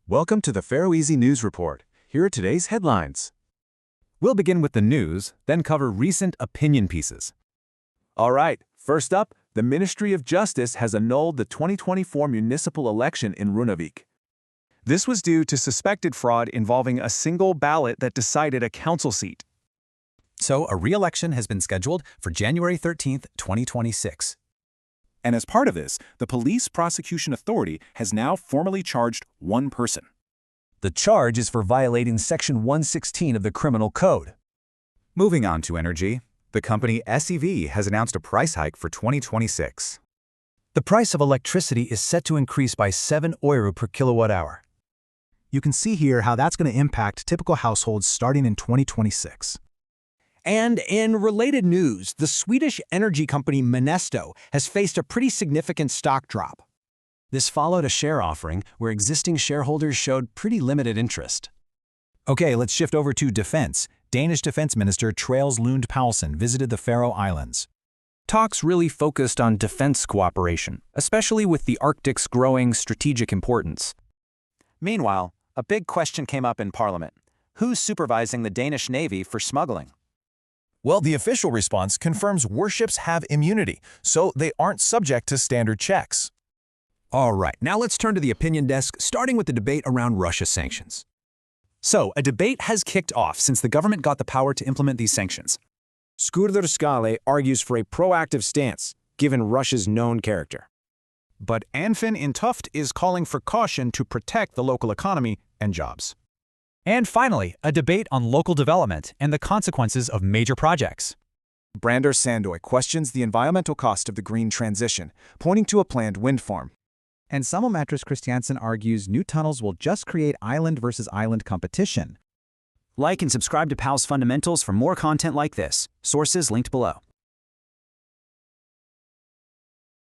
Welcome to the Faroese News Report. Here are today's headlines. We'll begin with the news, then cover recent opinion pieces. All right, first up, the Ministry of Justice has annulled the 2024 municipal election in Runavík. This was due to suspected fraud involving a single ballot that decided a council seat. So, a re-election has been scheduled for January 13, 2026. And as part of this, the Police Prosecution Authority has now formally charged one person. The charge is for violating Section 116 of the Criminal Code. Moving on to energy, the company SEV has announced a price hike for 2026. The price of electricity is set to increase by 7 euro per kilowatt-hour. You can see here how that's going to impact typical households starting in 2026. And in related news, the Swedish energy company Minesto has faced a pretty significant stock drop. This followed a share offering where existing shareholders showed pretty limited interest. Okay, let's shift over to defense. Danish Defense Minister Trails Lund Poulsen visited the Faroe Islands. Talks really focused on defense cooperation, especially with the Arctic's growing strategic importance. Meanwhile, a big question came up in Parliament. Who's supervising the Danish Navy for smuggling? Well, the official response confirms warships have immunity, so they aren't subject to standard checks. All right, now let's turn to the opinion desk, starting with the debate around Russia sanctions. So, a debate has kicked off since the government got the power to implement these sanctions. Skurður Skale argues for a proactive stance, given Russia's known character. But Anfinn in Tuft is calling for caution to protect the local economy and jobs. And finally, a debate on local development and the consequences of major projects. Brander Sandoy questions the environmental cost of the green transition, pointing to a planned wind farm. And Samuelmatris Christiansen argues new tunnels will just create island versus island competition. Like and subscribe to Palsfundamentals for more content like this. Sources linked below.